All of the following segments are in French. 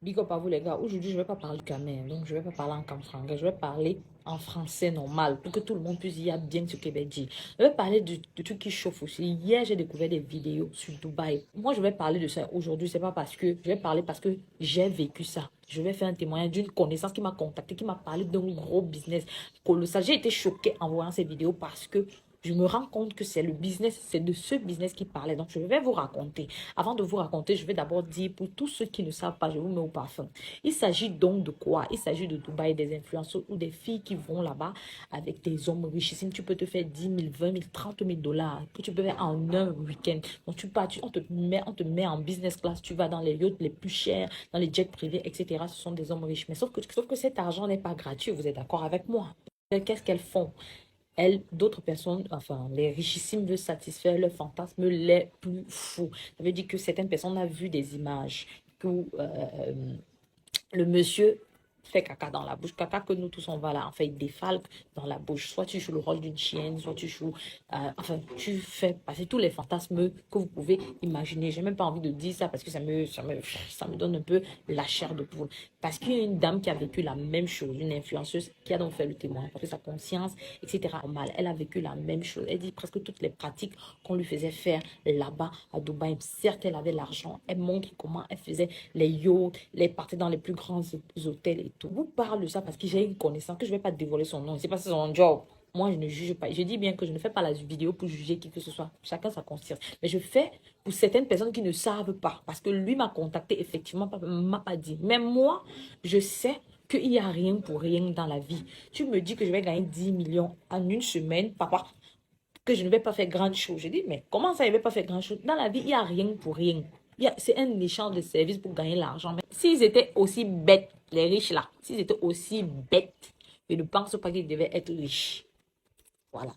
Big up à vous les gars. Aujourd'hui, je ne vais pas parler canin, donc je ne vais pas parler en camfranga. Je vais parler en français normal pour que tout le monde puisse y bien ce Québec dit. Je vais parler de trucs qui chauffent aussi. Hier, j'ai découvert des vidéos sur Dubaï. Moi, je vais parler de ça aujourd'hui. C'est pas parce que je vais parler parce que j'ai vécu ça. Je vais faire un témoignage d'une connaissance qui m'a contacté, qui m'a parlé d'un gros business colossal. J'ai été choquée en voyant ces vidéos parce que je me rends compte que c'est le business, c'est de ce business qui parlait. Donc, je vais vous raconter. Avant de vous raconter, je vais d'abord dire pour tous ceux qui ne savent pas, je vous mets au parfum. Il s'agit donc de quoi? Il s'agit de Dubaï, des influenceurs ou des filles qui vont là-bas avec des hommes richissimes. Tu peux te faire 10 000, 20 000, 30 000 dollars que tu peux faire en un week-end. Donc, tu pars, on te met en business class, tu vas dans les yachts les plus chers, dans les jets privés, etc. Ce sont des hommes riches. Mais sauf que cet argent n'est pas gratuit. Vous êtes d'accord avec moi? Qu'est-ce qu'elles font? Elles, d'autres personnes, enfin, les richissimes veulent satisfaire leurs fantasmes les plus fous. Ça veut dire que certaines personnes ont vu des images que le monsieur fait caca dans la bouche, caca que nous tous on va là, en fait, il défalque dans la bouche. Soit tu joues le rôle d'une chienne, soit tu joues, enfin, tu fais passer tous les fantasmes que vous pouvez imaginer. J'ai même pas envie de dire ça parce que ça me donne un peu la chair de poule. Parce qu'il y a une dame qui a vécu la même chose, une influenceuse qui a donc fait le témoin parce que sa conscience, etc. Mal. Elle a vécu la même chose. Elle dit presque toutes les pratiques qu'on lui faisait faire là-bas à Dubaï. Certes, elle avait l'argent. Elle montre comment elle faisait les yachts, les parties dans les plus grands hôtels et tout. Vous parle de ça parce que j'ai une connaissance que je ne vais pas dévoiler son nom. C'est pas son job. Moi, je ne juge pas. Je dis bien que je ne fais pas la vidéo pour juger qui que ce soit. Chacun sa conscience. Mais je fais pour certaines personnes qui ne savent pas. Parce que lui m'a contacté, effectivement, m'a pas dit. Mais moi, je sais qu'il n'y a rien pour rien dans la vie. Tu me dis que je vais gagner 10 millions en une semaine, papa, que je ne vais pas faire grand chose. Je dis, mais comment ça, je ne vais pas faire grand chose? Dans la vie, il n'y a rien pour rien. C'est un échange de services pour gagner l'argent. Mais s'ils étaient aussi bêtes, les riches là, s'ils étaient aussi bêtes, je ne pense pas qu'ils devaient être riches. Voilà.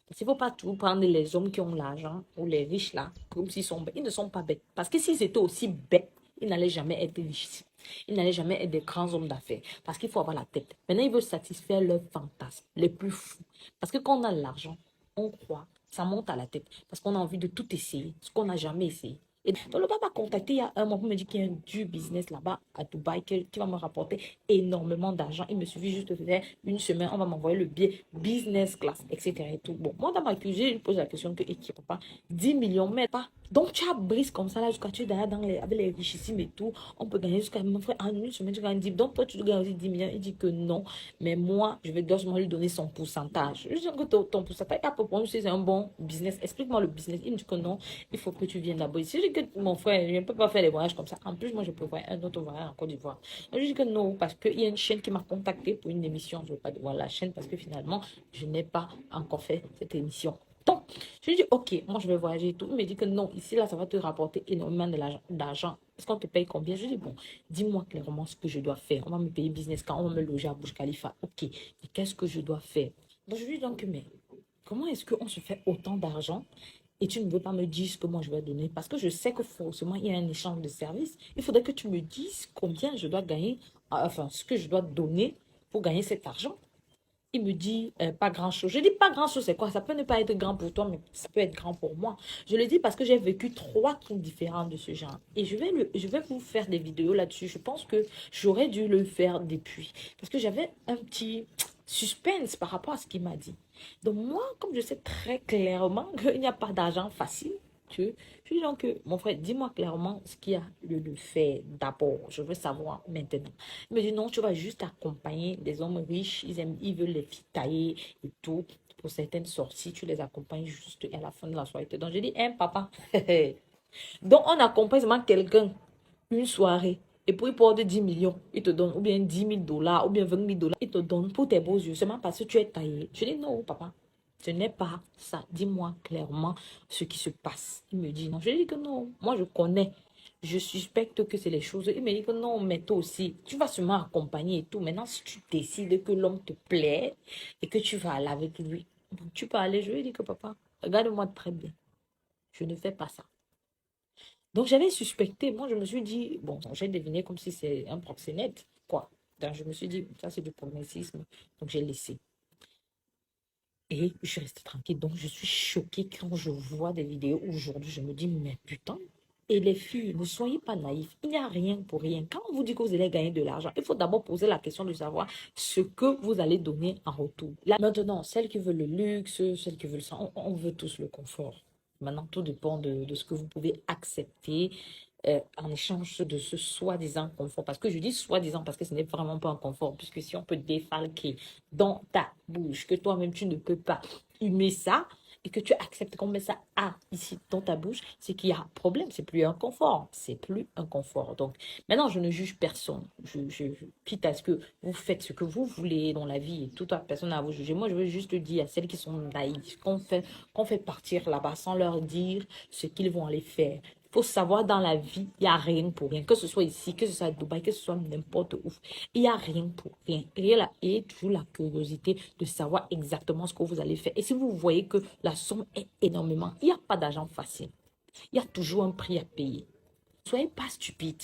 Il ne faut pas tout prendre les hommes qui ont l'argent ou les riches là, comme s'ils sont bêtes. Ils ne sont pas bêtes. Parce que s'ils étaient aussi bêtes, ils n'allaient jamais être riches. Ils n'allaient jamais être des grands hommes d'affaires. Parce qu'il faut avoir la tête. Maintenant, ils veulent satisfaire leurs fantasmes les plus fous. Parce que quand on a l'argent, on croit, ça monte à la tête. Parce qu'on a envie de tout essayer, ce qu'on n'a jamais essayé. Et donc, le papa m'a contacté il y a un mois pour me dire qu'il y a un du business là-bas à Dubaï qui va me rapporter énormément d'argent. Il me suffit juste de faire une semaine, on va m'envoyer le billet business class, etc. Et tout. Bon, moi, dans ma cuisine, je lui pose la question que, et qui papa, 10 millions, mais pas. Donc, tu as brise comme ça là jusqu'à tu es derrière avec les richissimes et tout. On peut gagner jusqu'à, mon frère, en une semaine, tu gagnes 10. Donc, toi, tu gagnes aussi 10 millions. Il dit que non. Mais moi, dois seulement lui donner son pourcentage. Je lui dis que ton pourcentage, à peu près, c'est un bon business. Explique-moi le business. Il me dit que non, il faut que tu viennes d'abord ici. Je dis que mon frère, je ne peux pas faire les voyages comme ça. En plus, moi, je peux voir un autre voyage en Côte d'Ivoire. Je lui dis que non, parce qu'il y a une chaîne qui m'a contacté pour une émission. Je ne veux pas voir la chaîne parce que finalement, je n'ai pas encore fait cette émission. Donc, je lui dis, ok, moi je vais voyager et tout. Il me dit que non, ici, là, ça va te rapporter énormément d'argent. Est-ce qu'on te paye combien? Je lui dis, bon, dis-moi clairement ce que je dois faire. On va me payer business quand on va me loger à Burj Khalifa. Ok, mais qu'est-ce que je dois faire? Donc, je lui dis donc, mais comment est-ce qu'on se fait autant d'argent et tu ne veux pas me dire ce que moi je vais donner? Parce que je sais que forcément, il y a un échange de services. Il faudrait que tu me dises combien je dois gagner, enfin, ce que je dois donner pour gagner cet argent. Il me dit pas grand-chose. Je dis pas grand-chose, c'est quoi? Ça peut ne pas être grand pour toi, mais ça peut être grand pour moi. Je le dis parce que j'ai vécu trois trucs différents de ce genre. Et je vais vous faire des vidéos là-dessus. Je pense que j'aurais dû le faire depuis. Parce que j'avais un petit suspense par rapport à ce qu'il m'a dit. Donc moi, comme je sais très clairement qu'il n'y a pas d'argent facile, je dis donc, mon frère, dis-moi clairement ce qu'il y a lieu de faire d'abord. Je veux savoir maintenant. Il me dit non, tu vas juste accompagner des hommes riches. Ils veulent les filles taillées et tout. Pour certaines sorties, tu les accompagnes juste à la fin de la soirée. Donc, je dis, hein, papa. Donc, on accompagne seulement quelqu'un une soirée. Et puis, il porte 10 millions. Il te donne ou bien 10 000 dollars ou bien 20 000 dollars. Il te donne pour tes beaux yeux seulement parce que tu es taillé. Je dis non, papa. Ce n'est pas ça. Dis-moi clairement ce qui se passe. Il me dit non. Je lui dis que non. Moi, je connais. Je suspecte que c'est les choses. Il me dit que non, mais toi aussi, tu vas seulement accompagner et tout. Maintenant, si tu décides que l'homme te plaît et que tu vas aller avec lui, tu peux aller. Je lui dis que papa, regarde-moi très bien. Je ne fais pas ça. Donc, j'avais suspecté. Moi, je me suis dit, bon, j'ai deviné comme si c'est un proxénète, quoi. Donc, je me suis dit, ça, c'est du progressisme. Donc, j'ai laissé. Et je suis restée tranquille. Donc, je suis choquée quand je vois des vidéos aujourd'hui. Je me dis, mais putain. Et les filles, ne soyez pas naïfs. Il n'y a rien pour rien. Quand on vous dit que vous allez gagner de l'argent, il faut d'abord poser la question de savoir ce que vous allez donner en retour. Là, maintenant, celles qui veulent le luxe, celles qui veulent ça, on veut tous le confort. Maintenant, tout dépend de ce que vous pouvez accepter en échange de ce soi-disant confort. Parce que je dis soi-disant parce que ce n'est vraiment pas un confort, puisque si on peut défalquer dans ta bouche que toi-même tu ne peux pas humer ça, et que tu acceptes qu'on met ça ici dans ta bouche, c'est qu'il y a un problème, c'est plus un confort, c'est plus un confort. Donc maintenant, je ne juge personne. Quitte à ce que vous faites ce que vous voulez dans la vie et toute personne à vous juger. Moi, je veux juste dire à celles qui sont naïves qu'on fait partir là-bas sans leur dire ce qu'ils vont aller faire. Il faut savoir dans la vie, il n'y a rien pour rien. Que ce soit ici, que ce soit à Dubaï, que ce soit n'importe où. Il n'y a rien pour rien. Et toujours la curiosité de savoir exactement ce que vous allez faire. Et si vous voyez que la somme est énormément, il n'y a pas d'argent facile. Il y a toujours un prix à payer. Soyez pas stupide.